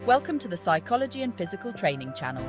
Welcome to the Psychology and Physical Training channel.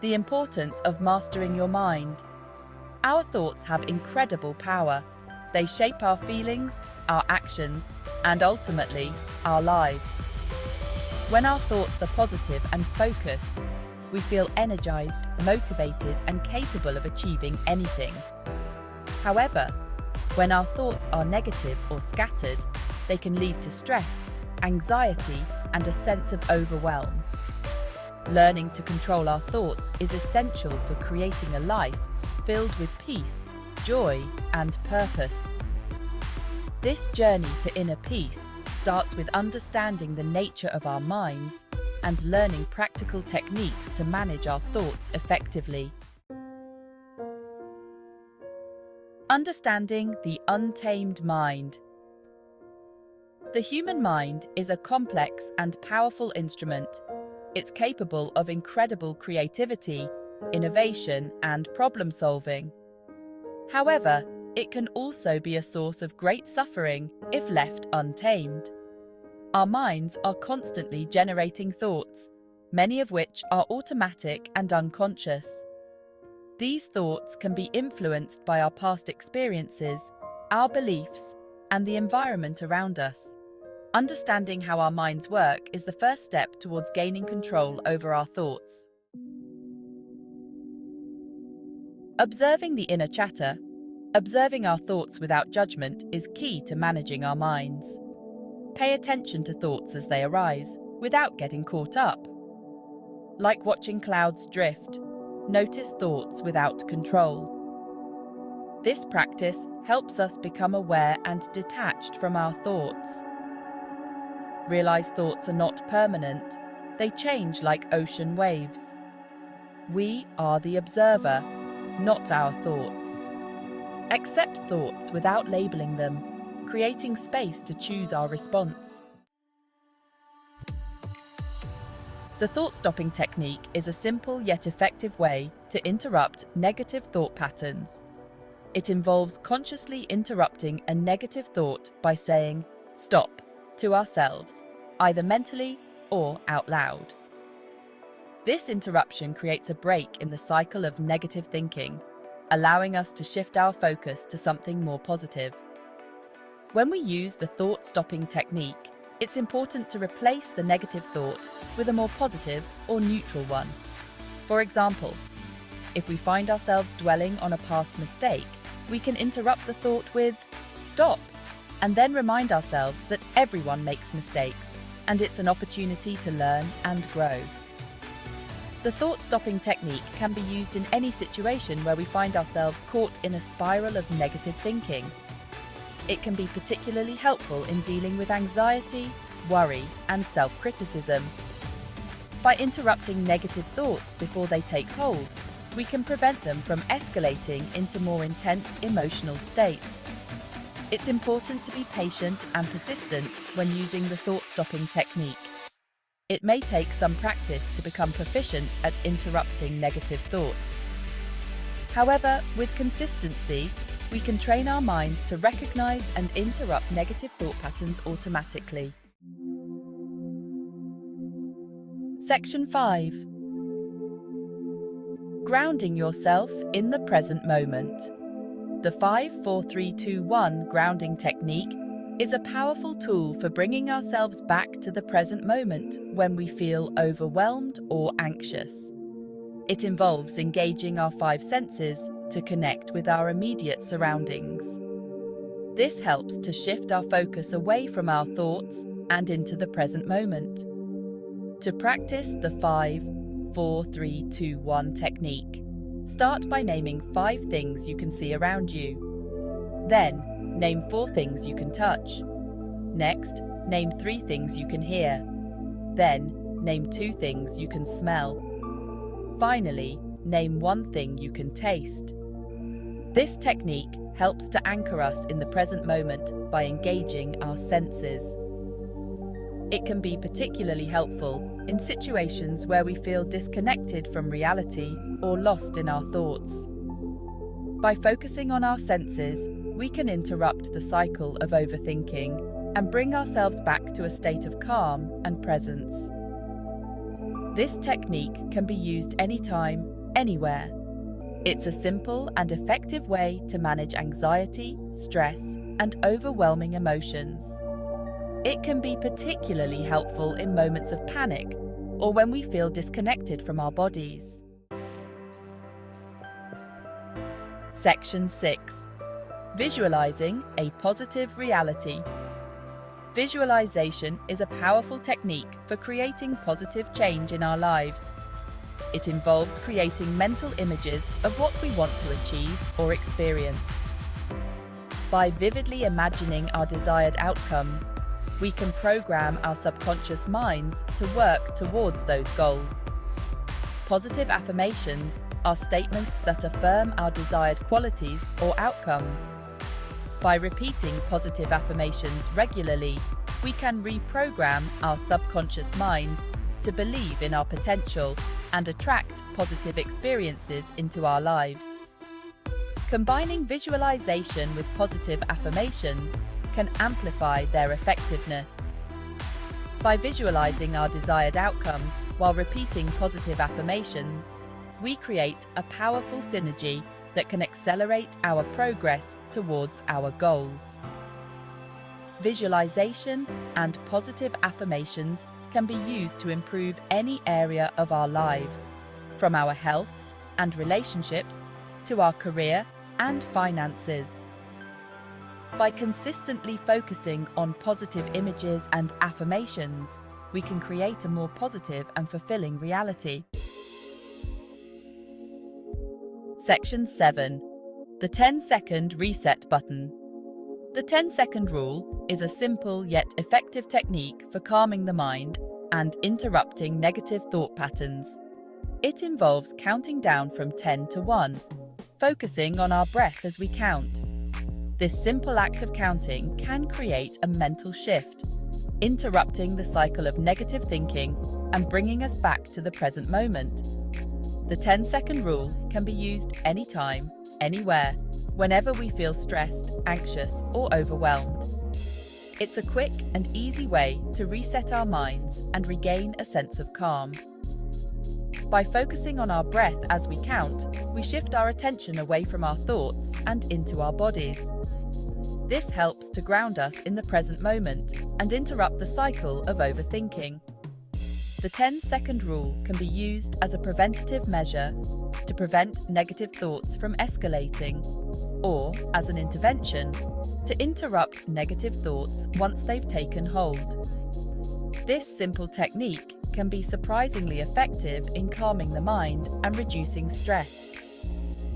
The importance of mastering your mind. Our thoughts have incredible power. They shape our feelings, our actions, and ultimately, our lives. When our thoughts are positive and focused, we feel energized, motivated, and capable of achieving anything. However, when our thoughts are negative or scattered, they can lead to stress, anxiety, and a sense of overwhelm. Learning to control our thoughts is essential for creating a life filled with peace, joy, and purpose. This journey to inner peace starts with understanding the nature of our minds and learning practical techniques to manage our thoughts effectively. Understanding the untamed mind. The human mind is a complex and powerful instrument. It's capable of incredible creativity, innovation, and problem-solving. However, it can also be a source of great suffering if left untamed. Our minds are constantly generating thoughts, many of which are automatic and unconscious. These thoughts can be influenced by our past experiences, our beliefs, and the environment around us. Understanding how our minds work is the first step towards gaining control over our thoughts. Observing the inner chatter. Observing our thoughts without judgment is key to managing our minds. Pay attention to thoughts as they arise, without getting caught up. Like watching clouds drift, notice thoughts without control. This practice helps us become aware and detached from our thoughts. Realize thoughts are not permanent. They change like ocean waves. We are the observer, not our thoughts. Accept thoughts without labeling them, creating space to choose our response. The thought-stopping technique is a simple yet effective way to interrupt negative thought patterns. It involves consciously interrupting a negative thought by saying, "Stop," to ourselves, either mentally or out loud. This interruption creates a break in the cycle of negative thinking, allowing us to shift our focus to something more positive. When we use the thought-stopping technique, it's important to replace the negative thought with a more positive or neutral one. For example, if we find ourselves dwelling on a past mistake, we can interrupt the thought with, "Stop," and then remind ourselves that everyone makes mistakes, and it's an opportunity to learn and grow. The thought-stopping technique can be used in any situation where we find ourselves caught in a spiral of negative thinking. It can be particularly helpful in dealing with anxiety, worry, and self-criticism. By interrupting negative thoughts before they take hold, we can prevent them from escalating into more intense emotional states. It's important to be patient and persistent when using the thought-stopping technique. It may take some practice to become proficient at interrupting negative thoughts. However, with consistency, we can train our minds to recognize and interrupt negative thought patterns automatically. Section 5. Grounding yourself in the present moment. The 5-4-3-2-1 grounding technique is a powerful tool for bringing ourselves back to the present moment when we feel overwhelmed or anxious. It involves engaging our 5 senses to connect with our immediate surroundings. This helps to shift our focus away from our thoughts and into the present moment. To practice the 5-4-3-2-1 technique, start by naming 5 things you can see around you. Then, name 4 things you can touch. Next, name 3 things you can hear. Then, name 2 things you can smell. Finally, name 1 thing you can taste. This technique helps to anchor us in the present moment by engaging our senses. It can be particularly helpful in situations where we feel disconnected from reality or lost in our thoughts. By focusing on our senses, we can interrupt the cycle of overthinking and bring ourselves back to a state of calm and presence. This technique can be used anytime, anywhere. It's a simple and effective way to manage anxiety, stress, and overwhelming emotions. It can be particularly helpful in moments of panic or when we feel disconnected from our bodies. Section 6. Visualizing a positive reality. Visualization is a powerful technique for creating positive change in our lives. It involves creating mental images of what we want to achieve or experience. By vividly imagining our desired outcomes, we can program our subconscious minds to work towards those goals. Positive affirmations are statements that affirm our desired qualities or outcomes. By repeating positive affirmations regularly, we can reprogram our subconscious minds to believe in our potential and attract positive experiences into our lives. Combining visualization with positive affirmations can amplify their effectiveness. By visualizing our desired outcomes while repeating positive affirmations, we create a powerful synergy that can accelerate our progress towards our goals. Visualization and positive affirmations can be used to improve any area of our lives, from our health and relationships to our career and finances. By consistently focusing on positive images and affirmations, we can create a more positive and fulfilling reality. Section 7. The 10-second reset button. The 10-second rule is a simple yet effective technique for calming the mind and interrupting negative thought patterns. It involves counting down from 10 to 1, focusing on our breath as we count. This simple act of counting can create a mental shift, interrupting the cycle of negative thinking and bringing us back to the present moment. The 10-second rule can be used anytime, anywhere, whenever we feel stressed, anxious, or overwhelmed. It's a quick and easy way to reset our minds and regain a sense of calm. By focusing on our breath as we count, we shift our attention away from our thoughts and into our bodies. This helps to ground us in the present moment and interrupt the cycle of overthinking. The 10-second rule can be used as a preventative measure to prevent negative thoughts from escalating, or as an intervention to interrupt negative thoughts once they've taken hold. This simple technique can be surprisingly effective in calming the mind and reducing stress.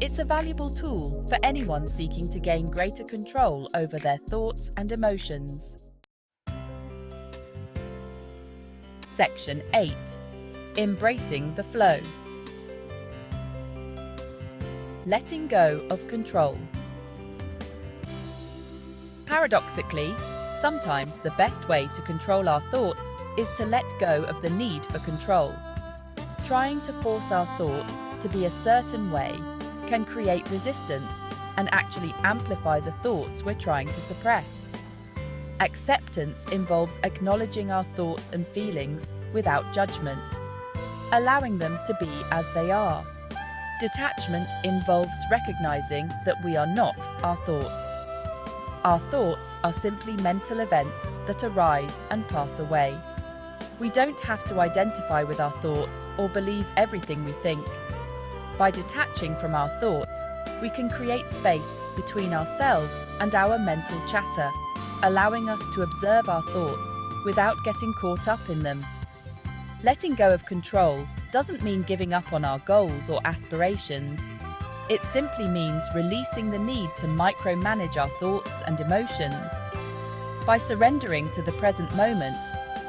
It's a valuable tool for anyone seeking to gain greater control over their thoughts and emotions. Section 8. Embracing the flow. Letting go of control. Paradoxically, sometimes the best way to control our thoughts is to let go of the need for control. Trying to force our thoughts to be a certain way can create resistance and actually amplify the thoughts we're trying to suppress. Acceptance involves acknowledging our thoughts and feelings without judgment, allowing them to be as they are. Detachment involves recognizing that we are not our thoughts. Our thoughts are simply mental events that arise and pass away. We don't have to identify with our thoughts or believe everything we think. By detaching from our thoughts, we can create space between ourselves and our mental chatter, allowing us to observe our thoughts without getting caught up in them. Letting go of control doesn't mean giving up on our goals or aspirations. It simply means releasing the need to micromanage our thoughts and emotions. By surrendering to the present moment,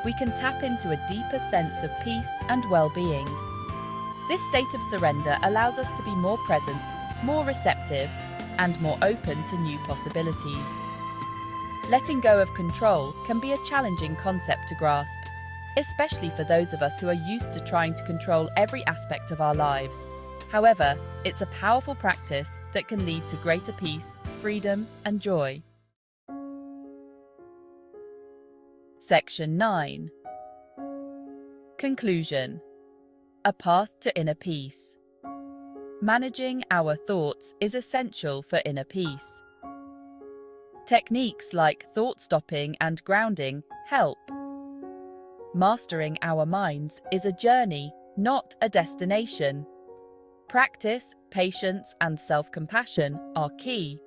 we can tap into a deeper sense of peace and well-being. This state of surrender allows us to be more present, more receptive, and more open to new possibilities. Letting go of control can be a challenging concept to grasp, especially for those of us who are used to trying to control every aspect of our lives. However, it's a powerful practice that can lead to greater peace, freedom, and joy. Section 9. Conclusion. A path to inner peace. Managing our thoughts is essential for inner peace. Techniques like thought stopping and grounding help. Mastering our minds is a journey, not a destination. Practice, patience, and self-compassion are key.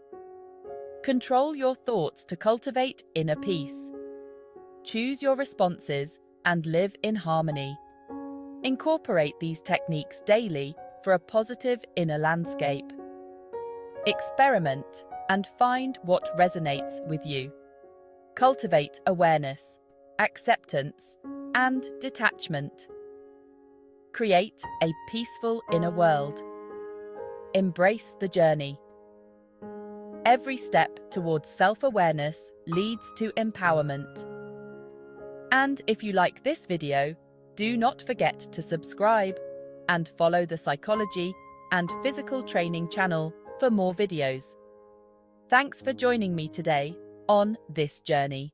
Control your thoughts to cultivate inner peace. Choose your responses and live in harmony. Incorporate these techniques daily for a positive inner landscape. Experiment and find what resonates with you. Cultivate awareness, acceptance, and detachment. Create a peaceful inner world. Embrace the journey. Every step towards self-awareness leads to empowerment. And if you like this video, do not forget to subscribe and follow the Psychology and Physical Training channel for more videos. Thanks for joining me today on this journey.